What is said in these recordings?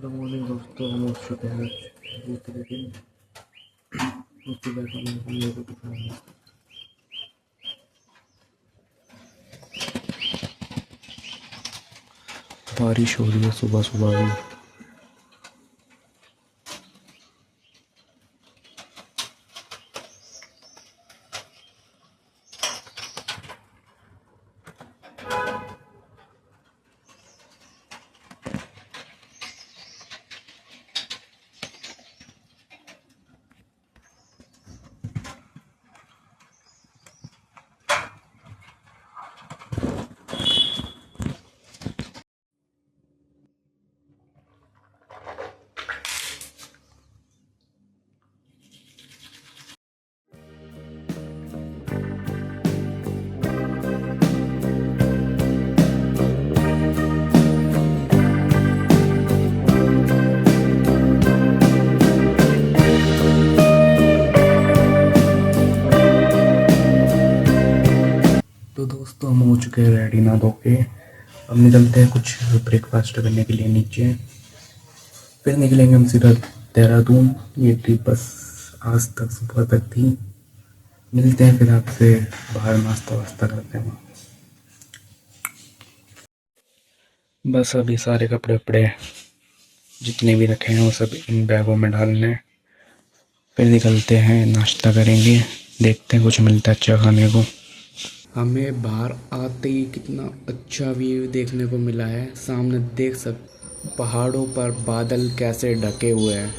Good morning दोस्तों, हम उठ चुके हैं आज दूसरे दिन। उसके बाद हम ये को दिखाएंगे। बारिश हो रही है सुबह सुबह भी। तो दोस्तों हम हो चुके हैं रेडी ना धो के। अब निकलते हैं कुछ ब्रेकफास्ट करने के लिए नीचे, फिर निकलेंगे हम सीधा देहरादून। ये ट्रिप बस आज तक सुबह तक थी। मिलते हैं फिर आपसे बाहर, नाश्ता वास्ता करते हैं वहाँ। बस अभी सारे कपड़े वपड़े जितने भी रखे हैं वो सब इन बैगों में डालने हैं। फिर निकलते हैं, नाश्ता करेंगे, देखते हैं कुछ मिलता है अच्छा खाने को। हमें बाहर आते ही कितना अच्छा व्यू देखने को मिला है। सामने देख पहाड़ों पर बादल कैसे ढके हुए हैं।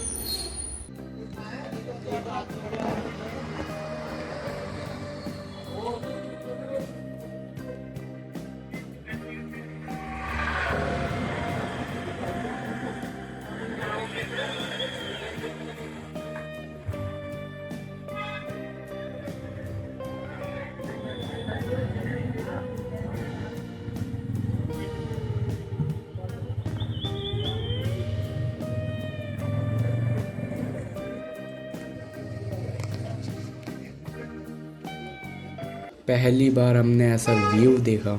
पहली बार हमने ऐसा व्यू देखा।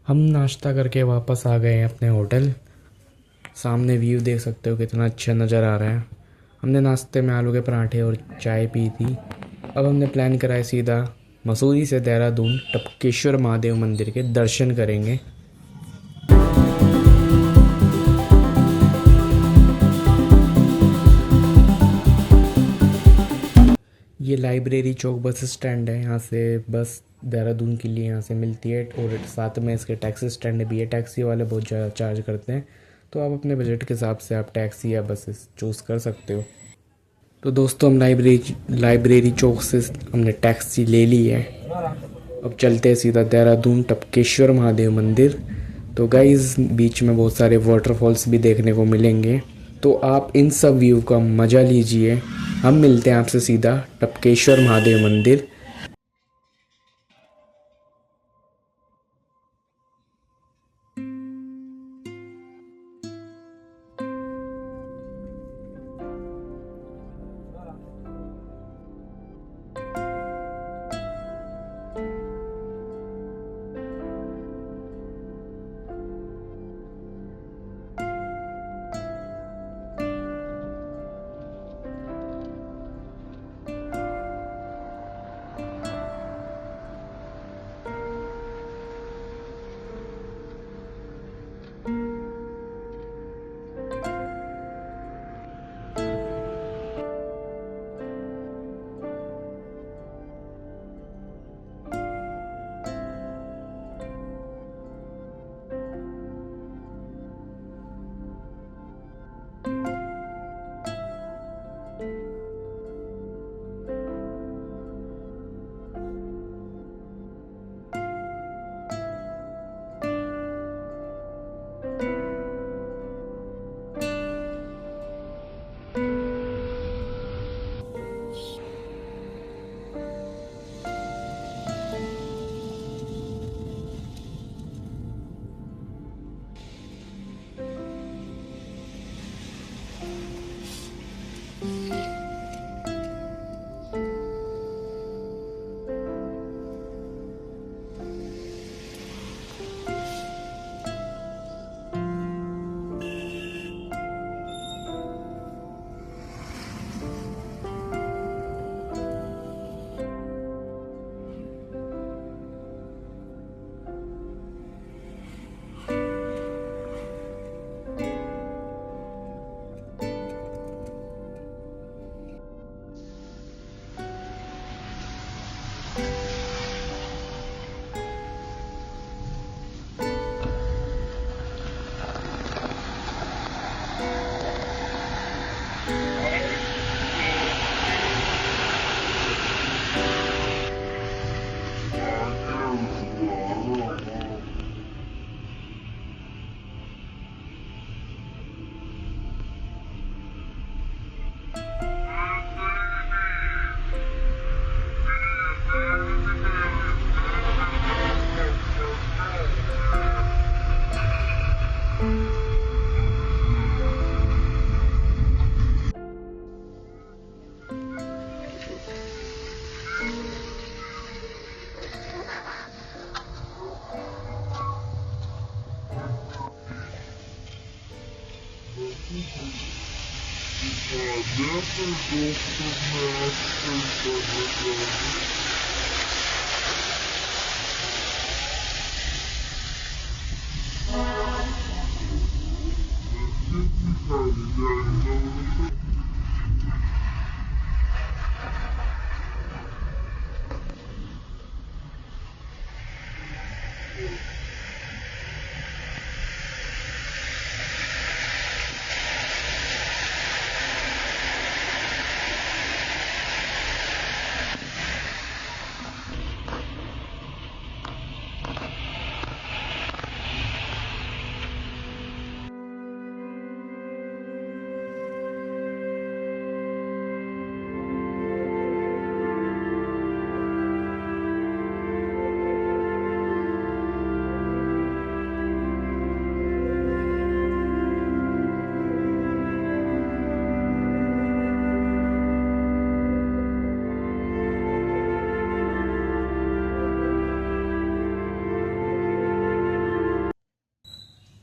हम नाश्ता करके वापस आ गए हैं अपने होटल। सामने व्यू देख सकते हो कितना अच्छा नज़र आ रहा है। हमने नाश्ते में आलू के पराठे और चाय पी थी। अब हमने प्लान करा है सीधा मसूरी से देहरादून टपकेश्वर महादेव मंदिर के दर्शन करेंगे। ये लाइब्रेरी चौक बस स्टैंड है। यहाँ से बस देहरादून के लिए यहाँ से मिलती है और साथ में इसके टैक्सी स्टैंड भी है। टैक्सी वाले बहुत ज़्यादा चार्ज करते हैं, तो आप अपने बजट के हिसाब से आप टैक्सी या बसेस चूज़ कर सकते हो। तो दोस्तों हम लाइब्रेरी चौक से हमने टैक्सी ले ली है। अब चलते हैं सीधा देहरादून टपकेश्वर महादेव मंदिर। तो गाइज़ बीच में बहुत सारे वाटरफॉल्स भी देखने को मिलेंगे, तो आप इन सब व्यू का मज़ा लीजिए। हम मिलते हैं आपसे सीधा टपकेश्वर महादेव मंदिर।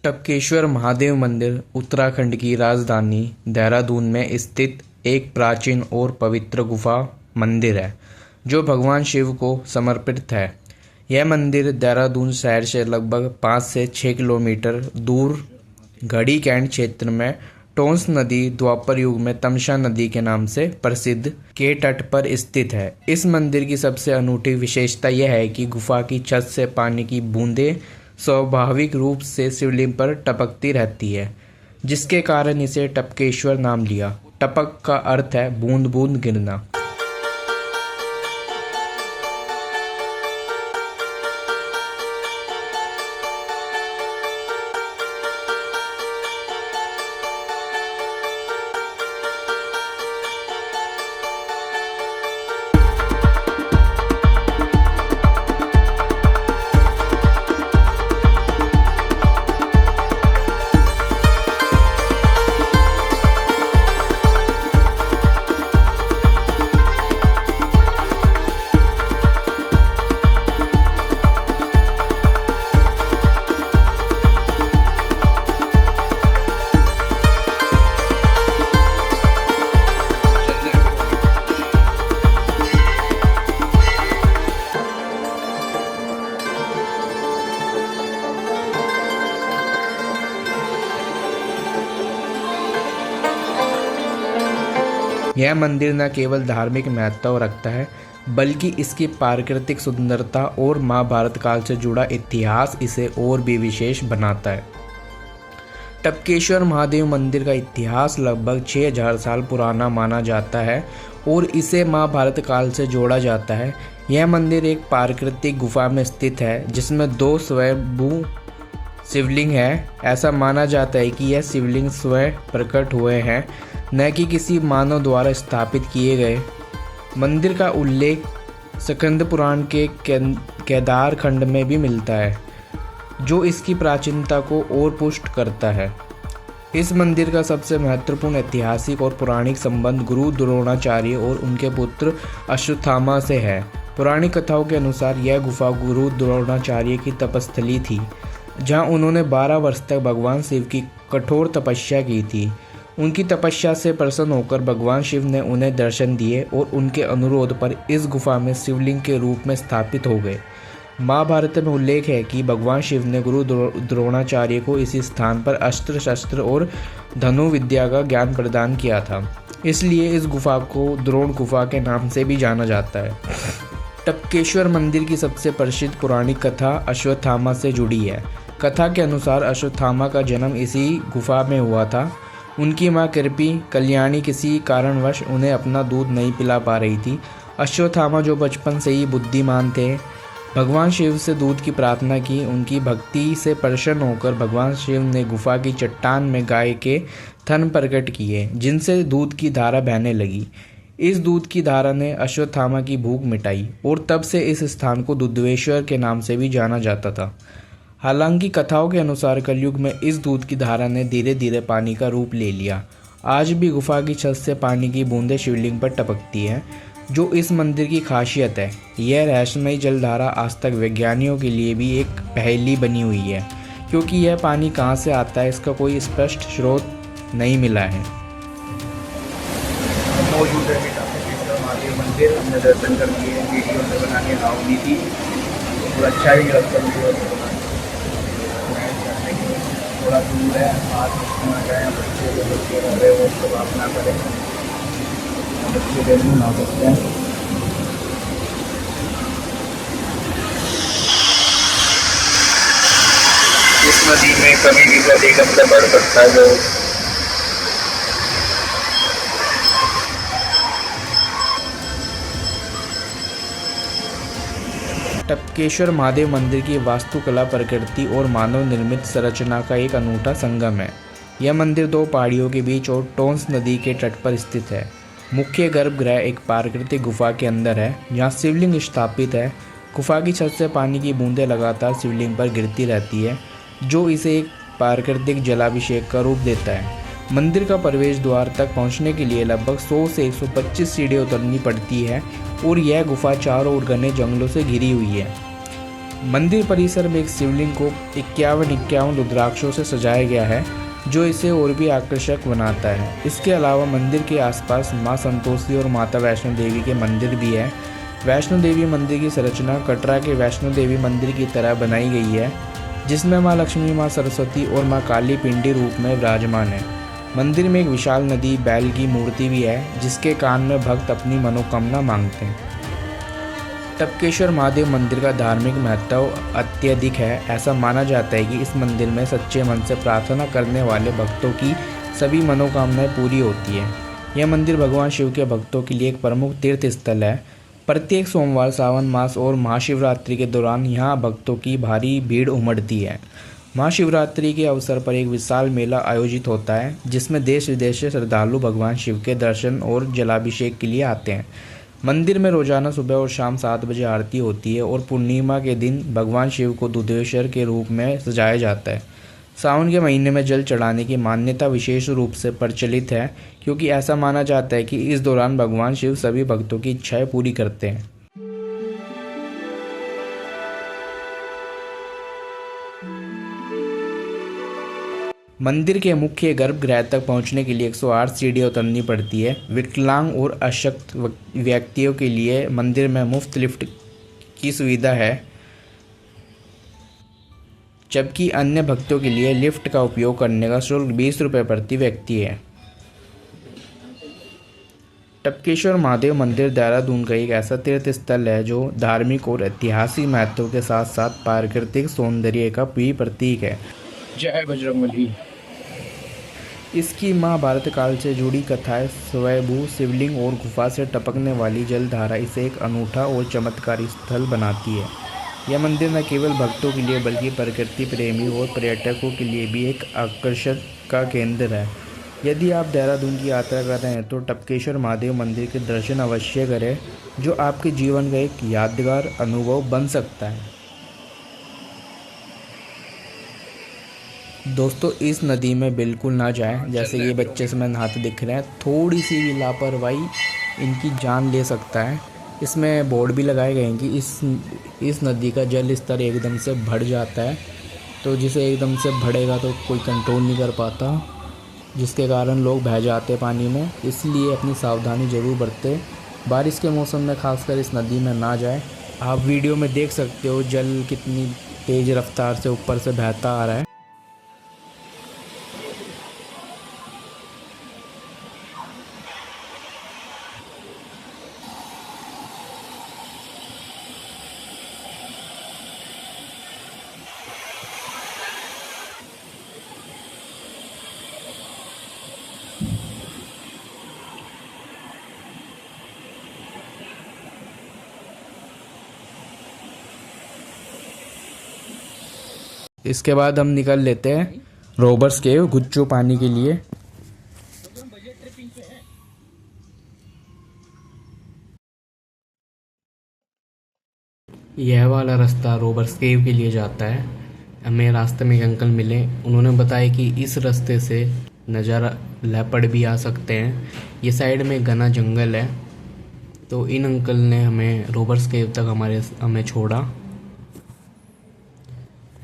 टपकेश्वर महादेव मंदिर उत्तराखंड की राजधानी देहरादून में स्थित एक प्राचीन और पवित्र गुफा मंदिर है जो भगवान शिव को समर्पित है। यह मंदिर देहरादून शहर से लगभग 5 से 6 किलोमीटर दूर घड़ी कैंट क्षेत्र में टोंस नदी द्वापर युग में तमसा नदी के नाम से प्रसिद्ध के तट पर स्थित है। इस मंदिर की सबसे अनूठी विशेषता यह है कि गुफा की छत से पानी की बूंदें स्वाभाविक रूप से शिवलिंग पर टपकती रहती है, जिसके कारण इसे टपकेश्वर नाम लिया। टपक का अर्थ है बूंद बूंद गिरना। यह मंदिर न केवल धार्मिक महत्व रखता है बल्कि इसकी प्राकृतिक सुंदरता और महाभारत काल से जुड़ा इतिहास इसे और भी विशेष बनाता है। टपकेश्वर महादेव मंदिर का इतिहास लगभग 6000 साल पुराना माना जाता है और इसे महाभारत काल से जोड़ा जाता है। यह मंदिर एक प्राकृतिक गुफा में स्थित है जिसमें 2 स्वयंभू शिवलिंग है। ऐसा माना जाता है कि यह शिवलिंग स्वयं प्रकट हुए हैं, न कि किसी मानव द्वारा स्थापित किए गए। मंदिर का उल्लेख स्कंद पुराण के केदार खंड में भी मिलता है, जो इसकी प्राचीनता को और पुष्ट करता है। इस मंदिर का सबसे महत्वपूर्ण ऐतिहासिक और पौराणिक संबंध गुरु द्रोणाचार्य और उनके पुत्र अश्वत्थामा से है। पौराणिक कथाओं के अनुसार यह गुफा गुरु द्रोणाचार्य की तपस्थली थी, जहां उन्होंने 12 वर्ष तक भगवान शिव की कठोर तपस्या की थी। उनकी तपस्या से प्रसन्न होकर भगवान शिव ने उन्हें दर्शन दिए और उनके अनुरोध पर इस गुफा में शिवलिंग के रूप में स्थापित हो गए। महाभारत में उल्लेख है कि भगवान शिव ने गुरु द्रोणाचार्य को इसी स्थान पर अस्त्र शस्त्र और धनु विद्या का ज्ञान प्रदान किया था, इसलिए इस गुफा को द्रोण गुफा के नाम से भी जाना जाता है। टपकेश्वर मंदिर की सबसे प्रसिद्ध पौराणिक कथा अश्वत्थामा से जुड़ी है। कथा के अनुसार अश्वत्थामा का जन्म इसी गुफा में हुआ था। उनकी मां कृपी कल्याणी किसी कारणवश उन्हें अपना दूध नहीं पिला पा रही थी। अश्वत्थामा, जो बचपन से ही बुद्धिमान थे, भगवान शिव से दूध की प्रार्थना की। उनकी भक्ति से प्रसन्न होकर भगवान शिव ने गुफा की चट्टान में गाय के थन प्रकट किए, जिनसे दूध की धारा बहने लगी। इस दूध की धारा ने अश्वत्थामा की भूख मिटाई और तब से इस स्थान को दुधवेश्वर के नाम से भी जाना जाता था। हालांकि कथाओं के अनुसार कलयुग में इस दूध की धारा ने धीरे धीरे पानी का रूप ले लिया। आज भी गुफा की छत से पानी की बूंदें शिवलिंग पर टपकती हैं, जो इस मंदिर की खासियत है। यह रहस्यमयी जलधारा आज तक वैज्ञानिकों के लिए भी एक पहेली बनी हुई है, क्योंकि यह पानी कहाँ से आता है इसका कोई स्पष्ट स्रोत नहीं मिला है। मौजूद है टपकेश्वर महादेव मंदिर, हमने दर्शन कर लिए। वीडियो में बनाने अलाउ नहीं थी और अच्छा ही लगता मुझे। थोड़ा दूर है, पास ना जाए, बच्चे जो बच्चे रह रहे वो सब आप ना करें, बच्चे जरूर ना सकते हैं। इस नदी में कभी भी गली गंदा बढ़ सकता है। जो टपकेश्वर महादेव मंदिर की वास्तुकला प्रकृति और मानव निर्मित संरचना का एक अनूठा संगम है। यह मंदिर दो पहाड़ियों के बीच और टोंस नदी के तट पर स्थित है। मुख्य गर्भगृह एक प्राकृतिक गुफा के अंदर है, जहाँ शिवलिंग स्थापित है। गुफा की छत से पानी की बूंदें लगातार शिवलिंग पर गिरती रहती है, जो इसे एक प्राकृतिक जलाभिषेक का रूप देता है। मंदिर का प्रवेश द्वार तक पहुंचने के लिए लगभग 100 से 125 सीढ़ियाँ उतरनी पड़ती है और यह गुफा चारों ओर घने जंगलों से घिरी हुई है। मंदिर परिसर में एक शिवलिंग को 51 रुद्राक्षों से सजाया गया है, जो इसे और भी आकर्षक बनाता है। इसके अलावा मंदिर के आसपास मां संतोषी और माता वैष्णो देवी के मंदिर भी है। वैष्णो देवी मंदिर की संरचना कटरा के वैष्णो देवी मंदिर की तरह बनाई गई है, जिसमें मां लक्ष्मी, मां सरस्वती और मां काली पिंडी रूप में विराजमान है। मंदिर में एक विशाल नदी बैल की मूर्ति भी है, जिसके कान में भक्त अपनी मनोकामना मांगते हैं। टपकेश्वर महादेव मंदिर का धार्मिक महत्व अत्यधिक है। ऐसा माना जाता है कि इस मंदिर में सच्चे मन से प्रार्थना करने वाले भक्तों की सभी मनोकामनाएं पूरी होती है। यह मंदिर भगवान शिव के भक्तों के लिए एक प्रमुख तीर्थ स्थल है। प्रत्येक सोमवार, सावन मास और महाशिवरात्रि के दौरान यहाँ भक्तों की भारी भीड़ उमड़ती है। महाशिवरात्रि के अवसर पर एक विशाल मेला आयोजित होता है, जिसमें देश विदेश से श्रद्धालु भगवान शिव के दर्शन और जलाभिषेक के लिए आते हैं। मंदिर में रोजाना सुबह और शाम 7 बजे आरती होती है और पूर्णिमा के दिन भगवान शिव को दुधेश्वर के रूप में सजाया जाता है। सावन के महीने में जल चढ़ाने की मान्यता विशेष रूप से प्रचलित है, क्योंकि ऐसा माना जाता है कि इस दौरान भगवान शिव सभी भक्तों की इच्छाएं पूरी करते हैं। मंदिर के मुख्य गर्भगृह तक पहुंचने के लिए 108 सीढ़ियां उतरनी पड़ती है। विकलांग और अशक्त व्यक्तियों के लिए मंदिर में मुफ्त लिफ्ट की सुविधा है, जबकि अन्य भक्तों के लिए लिफ्ट का उपयोग करने का शुल्क 20 रुपये प्रति व्यक्ति है। टपकेश्वर महादेव मंदिर देहरादून का एक ऐसा तीर्थ स्थल है जो धार्मिक और ऐतिहासिक महत्व के साथ साथ प्राकृतिक सौंदर्य का भी प्रतीक है। जय बजरंगबली। इसकी महाभारत काल से जुड़ी कथाएं, स्वयंभू शिवलिंग और गुफा से टपकने वाली जलधारा इसे एक अनूठा और चमत्कारी स्थल बनाती है। यह मंदिर न केवल भक्तों के लिए बल्कि प्रकृति प्रेमी और पर्यटकों के लिए भी एक आकर्षण का केंद्र है। यदि आप देहरादून की यात्रा कर रहे हैं तो टपकेश्वर महादेव मंदिर के दर्शन अवश्य करें, जो आपके जीवन का एक यादगार अनुभव बन सकता है। दोस्तों, इस नदी में बिल्कुल ना जाएं। जैसे ये बच्चे इसमें नहाते दिख रहे हैं, थोड़ी सी भी लापरवाही इनकी जान ले सकता है। इसमें बोर्ड भी लगाए गए हैं कि इस नदी का जल स्तर एकदम से बढ़ जाता है, तो जिसे एकदम से बढ़ेगा तो कोई कंट्रोल नहीं कर पाता, जिसके कारण लोग बह जाते पानी में। इसलिए अपनी सावधानी ज़रूर बरतें। बारिश के मौसम में खासकर इस नदी में ना जाएं। आप वीडियो में देख सकते हो जल कितनी तेज़ रफ्तार से ऊपर से बहता आ रहा है। इसके बाद हम निकल लेते हैं रोबर्स केव गुच्चू पानी के लिए। यह वाला रास्ता रोबर्स केव के लिए जाता है। हमें रास्ते में एक अंकल मिले, उन्होंने बताया कि इस रास्ते से नज़ारा लेपर्ड भी आ सकते हैं। ये साइड में घना जंगल है, तो इन अंकल ने हमें रोबर्स केव तक हमें छोड़ा।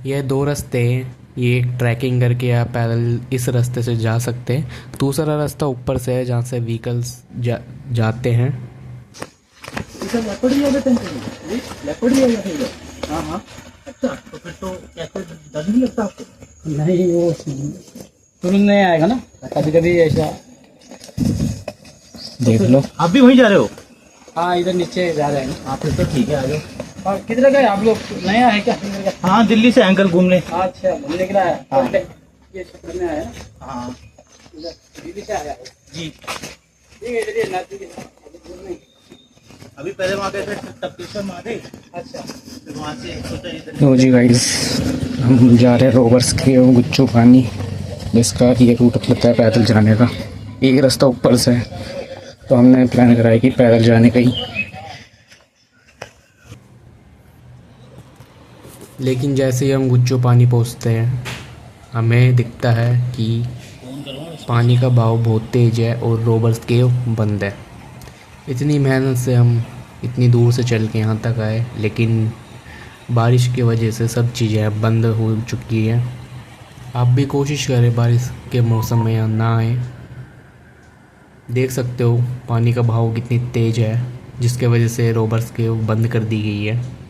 यह 2 रास्ते हैं, ये ट्रैकिंग करके आप पैदल इस रास्ते से जा सकते हैं। दूसरा रास्ता ऊपर से है जहाँ से व्हीकल्स जाते हैं। इधर लेपर्ड ही होगा टेंशन जी, लेपर्ड ही होगा इधर। हाँ हाँ, अच्छा तो फिर तो कैसे डर नहीं लगता आपको? नहीं, वो तुरंत नहीं आएगा ना, कभी कभी ऐसा। देख लो। आप भी वहीं जा रहे हो? हाँ, इधर नीचे जा रहे हैं। हाँ फिर तो ठीक है, आ जाओ। हाँ, किधर गए आप लोग? नया है क्या? हाँ, दिल्ली से अंकल घूमने। अच्छा, घूमने के लिए आया? हाँ, ये क्षेत्र में आया ना? हाँ, दिल्ली से आया जी। ठीक है, इधर नजदीक है, अभी पहले वहाँ गए थे टपकेश्वर महादेव। अच्छा, फिर वहाँ से सोचा इधर। तो जी गाइस, हम जा रहे हैं रोवर्स के गुच्चू पानी, जिसका ये रूट पड़ता है पैदल जाने का। एक रास्ता ऊपर से है, तो हमने प्लान करा है कि पैदल जाने का ही। लेकिन जैसे ही हम गुच्चू पानी पहुंचते हैं, हमें दिखता है कि पानी का बहाव बहुत तेज़ है और रोवर्स केव बंद है। इतनी मेहनत से हम इतनी दूर से चल के यहाँ तक आए, लेकिन बारिश की वजह से सब चीज़ें अब बंद हो चुकी हैं। आप भी कोशिश करें बारिश के मौसम में यहाँ ना आए। देख सकते हो पानी का बहाव कितनी तेज़ है, जिसके वजह से रोवर्स केव बंद कर दी गई है।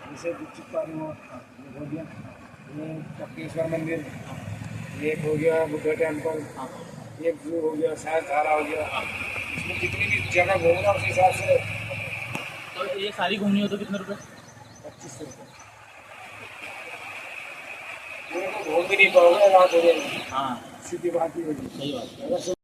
जैसे गुच्चू पानी हो गया, ये टपकेश्वर मंदिर, ये एक हो गया बुद्धा टेम्पल, एक जू हो गया, शायद धारा हो गया। इसमें जितनी भी जगह घूमना उस हिसाब से। तो ये सारी घूमनी हो तो कितने रुपए? 2500 रुपये। पूरे को घूम भी नहीं पाओगे, रात हो जाएगी। हाँ, सीधी बात ही होगी। सही बात है।